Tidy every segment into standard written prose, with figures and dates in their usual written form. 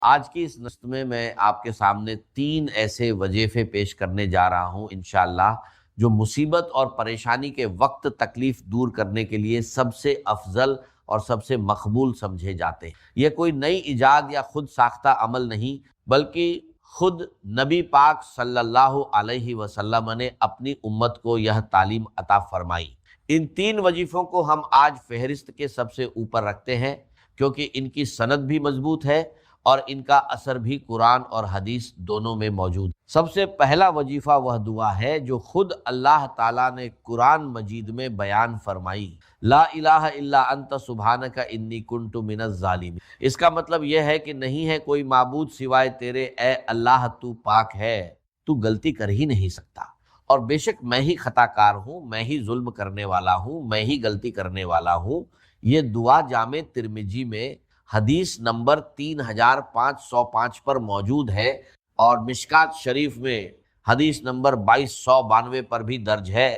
آج کی اس نشست میں آپ کے سامنے 3 ایسے وظیفے پیش کرنے جا رہا ہوں انشاءاللہ، جو مصیبت اور پریشانی کے وقت تکلیف دور کرنے کے لیے سب سے افضل اور سب سے مقبول سمجھے جاتے ہیں۔ یہ کوئی نئی ایجاد یا خود ساختہ عمل نہیں، بلکہ خود نبی پاک صلی اللہ علیہ وسلم نے اپنی امت کو یہ تعلیم عطا فرمائی۔ ان 3 وظیفوں کو ہم آج فہرست کے سب سے اوپر رکھتے ہیں، کیونکہ ان کی سند بھی مضبوط ہے اور ان کا اثر بھی قرآن اور حدیث دونوں میں موجود ہے۔ سب سے پہلا وظیفہ وہ دعا ہے جو خود اللہ تعالیٰ نے قرآن مجید میں بیان فرمائی، لا الہ الا انت سبحانک انی کنت من الظالمین۔ اس کا مطلب یہ ہے کہ نہیں ہے کوئی معبود سوائے تیرے، اے اللہ تو پاک ہے، تو غلطی کر ہی نہیں سکتا، اور بے شک میں ہی خطا کار ہوں، میں ہی ظلم کرنے والا ہوں، میں ہی غلطی کرنے والا ہوں۔ یہ دعا جامع ترمذی میں حدیث نمبر 3505 پر موجود ہے، اور مشکات شریف میں حدیث نمبر 2292 پر بھی درج ہے،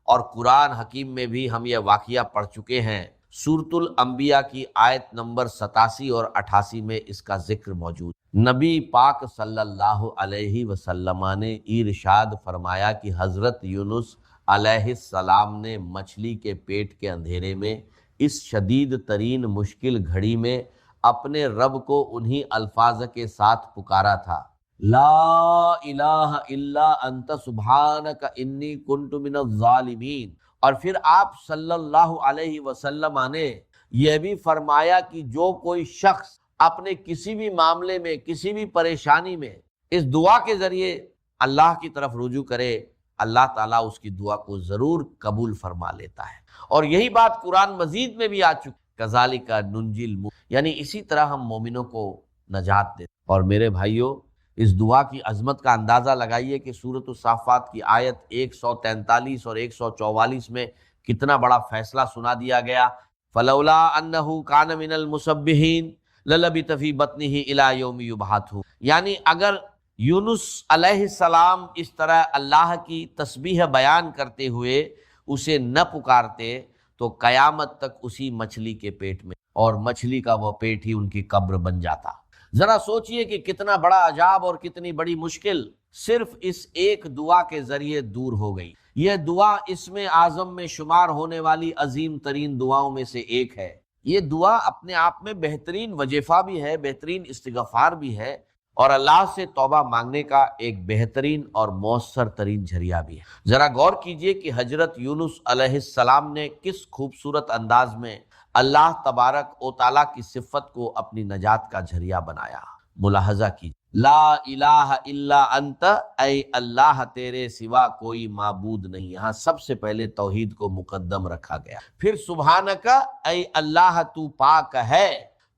اور قرآن حکیم میں بھی ہم یہ واقعہ پڑھ چکے ہیں۔ سورۃ الانبیاء کی آیت نمبر 87 اور 88 میں اس کا ذکر موجود۔ نبی پاک صلی اللہ علیہ وسلم نے ارشاد فرمایا کہ حضرت یونس علیہ السلام نے مچھلی کے پیٹ کے اندھیرے میں اس شدید ترین مشکل گھڑی میں اپنے رب کو انہی الفاظ کے ساتھ پکارا تھا، لا الہ الا انت سبحانک انی کنت من الظالمین۔ اور پھر آپ صلی اللہ علیہ وسلم نے یہ بھی فرمایا کہ جو کوئی شخص اپنے کسی بھی معاملے میں، کسی بھی پریشانی میں اس دعا کے ذریعے اللہ کی طرف رجوع کرے، اللہ تعالیٰ اس کی دعا کو ضرور قبول فرما لیتا ہے۔ اور یہی بات قرآن مجید میں بھی آ چکی، کذالک ننجی المؤمنین، یعنی اسی طرح ہم مومنوں کو نجات دیتے۔ اور میرے بھائیوں، اس دعا کی عظمت کا اندازہ لگائیے کہ سورۃ الصافات کی آیت 143 اور 144 میں کتنا بڑا فیصلہ سنا دیا گیا، فلولا انہ کان من المسبحین للبث فی بطنہ الی یوم یبعثون۔ یعنی اگر یونس علیہ السلام اس طرح اللہ کی تسبیح بیان کرتے ہوئے اسے نہ پکارتے تو قیامت تک اسی مچھلی کے پیٹ میں، اور مچھلی کا وہ پیٹ ہی ان کی قبر بن جاتا۔ ذرا سوچئے کہ کتنا بڑا عذاب اور کتنی بڑی مشکل صرف اس ایک دعا کے ذریعے دور ہو گئی۔ یہ دعا اسم اعظم میں شمار ہونے والی عظیم ترین دعاؤں میں سے ایک ہے۔ یہ دعا اپنے آپ میں بہترین وظیفہ بھی ہے، بہترین استغفار بھی ہے، اور اللہ سے توبہ مانگنے کا ایک بہترین اور مؤثر ترین ذریعہ بھی ہے۔ ذرا غور کیجئے کہ حضرت یونس علیہ السلام نے کس خوبصورت انداز میں اللہ تبارک و تعالیٰ کی صفت کو اپنی نجات کا ذریعہ بنایا۔ ملاحظہ کیجئے، لا الہ الا انت، اے اللہ تیرے سوا کوئی معبود نہیں۔ یہاں سب سے پہلے توحید کو مقدم رکھا گیا۔ پھر سبحانک، اے اللہ تو پاک ہے،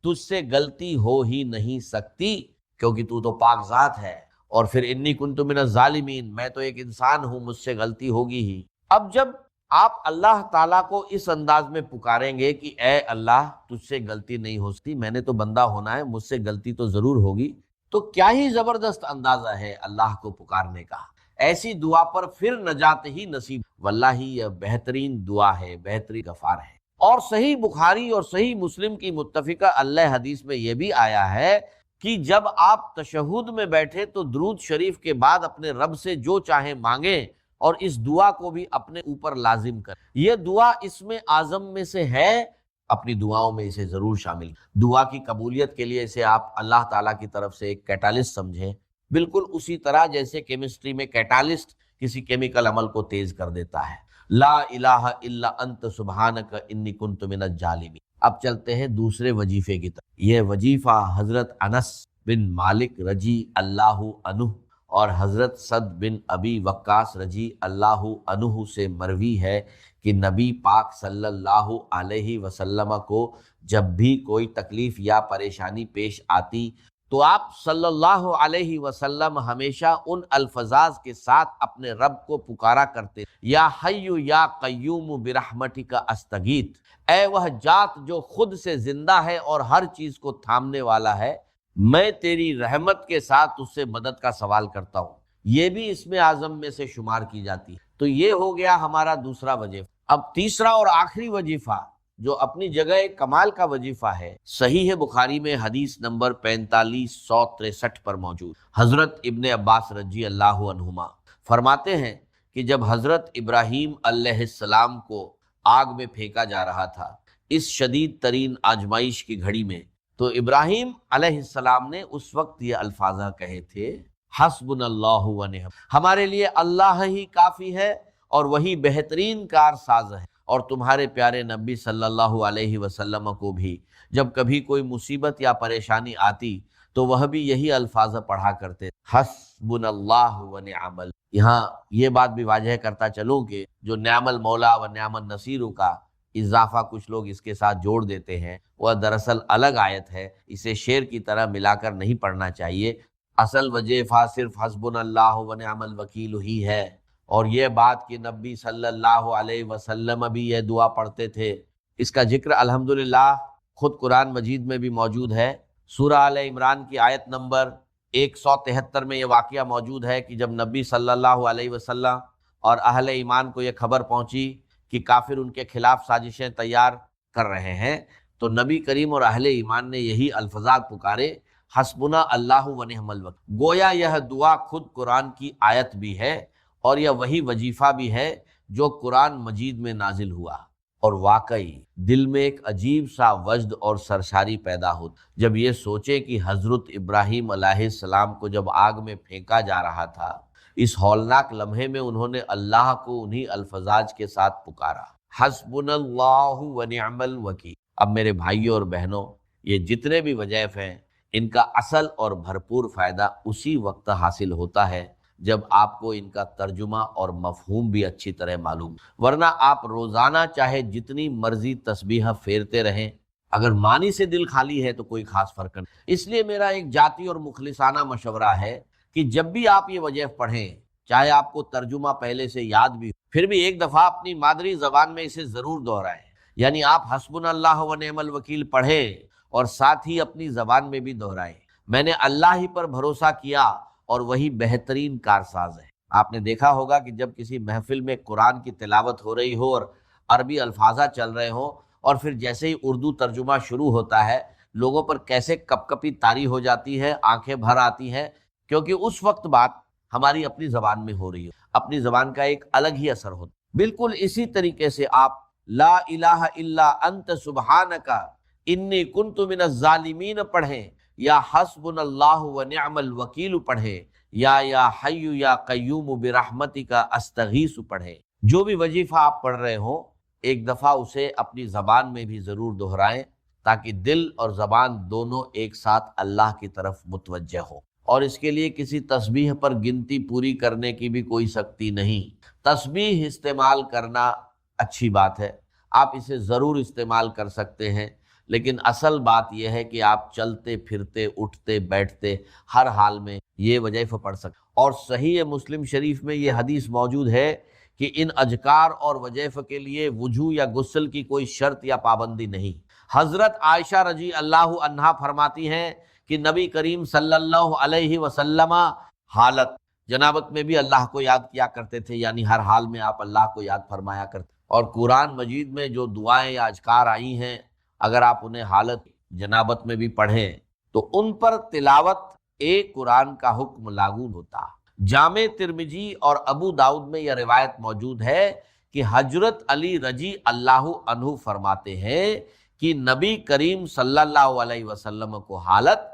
تجھ سے غلطی ہو ہی نہیں سکتی کیونکہ تو پاک ذات ہے۔ اور پھر انی کنت من الظالمین، میں تو ایک انسان ہوں، مجھ سے غلطی ہوگی ہی۔ اب جب آپ اللہ تعالیٰ کو اس انداز میں پکاریں گے کہ اے اللہ تجھ سے غلطی نہیں ہو سکتی، میں نے تو بندہ ہونا ہے، مجھ سے غلطی تو ضرور ہوگی، تو کیا ہی زبردست اندازہ ہے اللہ کو پکارنے کا۔ ایسی دعا پر پھر نجات ہی نصیب، واللہ یہ بہترین دعا ہے، بہترین غفار ہے۔ اور صحیح بخاری اور صحیح مسلم کی متفقہ اللہ حدیث میں یہ بھی آیا ہے کہ جب آپ تشہد میں بیٹھے تو درود شریف کے بعد اپنے رب سے جو چاہیں مانگیں، اور اس دعا کو بھی اپنے اوپر لازم کریں۔ یہ دعا اسم اعظم میں سے ہے، اپنی دعاؤں میں اسے ضرور شامل۔ دعا کی قبولیت کے لیے اسے آپ اللہ تعالیٰ کی طرف سے ایک کیٹالسٹ سمجھیں، بالکل اسی طرح جیسے کیمسٹری میں کیٹالسٹ کسی کیمیکل عمل کو تیز کر دیتا ہے۔ لا الہ الا انت سبحانک انی کنت من الظالمین۔ اب چلتے ہیں دوسرے وظیفے کی طرف۔ یہ وظیفہ حضرت انس بن مالک رضی اللہ عنہ اور حضرت سعد بن ابی وقاص رضی اللہ عنہ سے مروی ہے کہ نبی پاک صلی اللہ علیہ وسلم کو جب بھی کوئی تکلیف یا پریشانی پیش آتی تو آپ صلی اللہ علیہ وسلم ہمیشہ ان الفاظ کے ساتھ اپنے رب کو پکارا کرتے، یا حی یا قیوم برحمتک استغیث، اے وہ ذات جو خود سے زندہ ہے اور ہر چیز کو تھامنے والا ہے، میں تیری رحمت کے ساتھ اس سے مدد کا سوال کرتا ہوں۔ یہ بھی اسم اعظم میں سے شمار کی جاتی ہے۔ تو یہ ہو گیا ہمارا دوسرا وظیفہ۔ اب تیسرا اور آخری وظیفہ جو اپنی جگہ ایک کمال کا وظیفہ ہے۔ صحیح بخاری میں حدیث نمبر 4563 پر موجود حضرت ابن عباس رضی اللہ عنہما فرماتے ہیں کہ جب حضرت ابراہیم علیہ السلام کو آگ میں پھینکا جا رہا تھا اس شدید ترین آزمائش کی گھڑی میں، تو ابراہیم علیہ السلام نے اس وقت یہ الفاظ کہے تھے، حسبنا اللہ و نعم، ہمارے لیے اللہ ہی کافی ہے اور وہی بہترین کارساز ہے۔ اور تمہارے پیارے نبی صلی اللہ علیہ وسلم کو بھی جب کبھی کوئی مصیبت یا پریشانی آتی تو وہ بھی یہی الفاظ پڑھا کرتے، حسبنا اللہ و نعم الوکیل۔ یہاں یہ بات بھی واضح کرتا چلوں کہ جو نعم المولا و نعم النصیر کا اضافہ کچھ لوگ اس کے ساتھ جوڑ دیتے ہیں، وہ دراصل الگ آیت ہے، اسے شعر کی طرح ملا کر نہیں پڑھنا چاہیے۔ اصل وظیفہ صرف حسبنا اللہ و نعم الوکیل ہی ہے، اور یہ بات کہ نبی صلی اللہ علیہ وسلم بھی یہ دعا پڑھتے تھے، اس کا ذکر الحمدللہ خود قرآن مجید میں بھی موجود ہے۔ سورہ آل عمران کی آیت نمبر 173 میں یہ واقعہ موجود ہے کہ جب نبی صلی اللہ علیہ وسلم اور اہل ایمان کو یہ خبر پہنچی کہ کافر ان کے خلاف سازشیں تیار کر رہے ہیں، تو نبی کریم اور اہل ایمان نے یہی الفاظ پکارے، حسبنا اللہ و نعم الوکیل۔ گویا یہ دعا خود قرآن کی آیت بھی ہے اور یہ وہی وظیفہ بھی ہے جو قرآن مجید میں نازل ہوا۔ اور واقعی دل میں ایک عجیب سا وجد اور سرشاری پیدا ہوتا جب یہ سوچے کہ حضرت ابراہیم علیہ السلام کو جب آگ میں پھینکا جا رہا تھا، اس ہولناک لمحے میں انہوں نے اللہ کو انہی الفاظ کے ساتھ پکارا، حسبنا اللہ و نعم الوکیل۔ اب میرے بھائیوں اور بہنوں، یہ جتنے بھی وظائف ہیں ان کا اصل اور بھرپور فائدہ اسی وقت حاصل ہوتا ہے جب آپ کو ان کا ترجمہ اور مفہوم بھی اچھی طرح معلوم، ورنہ آپ روزانہ چاہے جتنی مرضی تسبیح پھیرتے رہیں، اگر معنی سے دل خالی ہے تو کوئی خاص فرق نہیں۔ اس لیے میرا ایک ذاتی اور مخلصانہ مشورہ ہے کہ جب بھی آپ یہ وظائف پڑھیں، چاہے آپ کو ترجمہ پہلے سے یاد بھی ہو، پھر بھی ایک دفعہ اپنی مادری زبان میں اسے ضرور دہرائیں۔ یعنی آپ حسبنا اللہ و نعم الوکیل پڑھیں اور ساتھ ہی اپنی زبان میں بھی دہرائیں، میں نے اللہ ہی پر بھروسہ کیا اور وہی بہترین کارساز ہے۔ آپ نے دیکھا ہوگا کہ جب کسی محفل میں قرآن کی تلاوت ہو رہی ہو اور عربی الفاظ چل رہے ہوں اور پھر جیسے ہی اردو ترجمہ شروع ہوتا ہے، لوگوں پر کیسے کپ کپی طاری ہو جاتی ہے، آنکھیں بھر آتی ہیں، کیونکہ اس وقت بات ہماری اپنی زبان میں ہو رہی ہو، اپنی زبان کا ایک الگ ہی اثر ہوتا۔ بالکل اسی طریقے سے آپ لا الہ الا انت سبحانک انی کنت من الظالمین پڑھیں، یا حسبنا اللہ و نعم الوکیل پڑھیں، یا حی یا قیوم برحمتک استغیث پڑھیں۔ جو بھی وظیفہ آپ پڑھ رہے ہوں ایک دفعہ اسے اپنی زبان میں بھی ضرور دہرائیں تاکہ دل اور زبان دونوں ایک ساتھ اللہ کی طرف متوجہ ہو۔ اور اس کے لیے کسی تسبیح پر گنتی پوری کرنے کی بھی کوئی سختی نہیں۔ تسبیح استعمال کرنا اچھی بات ہے، آپ اسے ضرور استعمال کر سکتے ہیں، لیکن اصل بات یہ ہے کہ آپ چلتے پھرتے اٹھتے بیٹھتے ہر حال میں یہ وظائف پڑھ سکتے۔ اور صحیح مسلم شریف میں یہ حدیث موجود ہے کہ ان اذکار اور وظائف کے لیے وضو یا غسل کی کوئی شرط یا پابندی نہیں۔ حضرت عائشہ رضی اللہ عنہا فرماتی ہیں کہ نبی کریم صلی اللہ علیہ وسلم حالت جنابت میں بھی اللہ کو یاد کیا کرتے تھے، یعنی ہر حال میں آپ اللہ کو یاد فرمایا کرتے۔ اور قرآن مجید میں جو دعائیں یا اذکار آئی ہیں، اگر آپ انہیں حالت جنابت میں بھی پڑھیں تو ان پر تلاوت ایک قرآن کا حکم لاگو ہوتا۔ جامع ترمذی اور ابو داؤد میں یہ روایت موجود ہے کہ حضرت علی رضی اللہ عنہ فرماتے ہیں کہ نبی کریم صلی اللہ علیہ وسلم کو حالت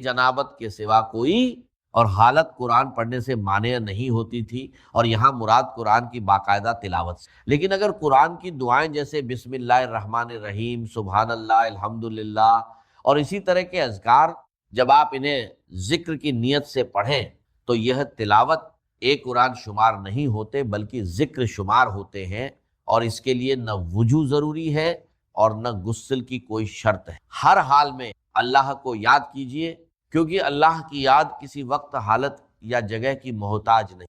جنابت کے سوا کوئی اور حالت قرآن پڑھنے سے مانع نہیں ہوتی تھی، اور یہاں مراد قرآن کی باقاعدہ تلاوت سے۔ لیکن اگر قرآن کی دعائیں جیسے بسم اللہ الرحمن الرحیم، سبحان اللہ، الحمدللہ اور اسی طرح کے اذکار جب آپ انہیں ذکر کی نیت سے پڑھیں تو یہ تلاوت ایک قرآن شمار نہیں ہوتے بلکہ ذکر شمار ہوتے ہیں، اور اس کے لیے نہ وضو ضروری ہے اور نہ غسل کی کوئی شرط ہے۔ ہر حال میں اللہ کو یاد کیجئے، کیونکہ اللہ کی یاد کسی وقت، حالت یا جگہ کی محتاج نہیں۔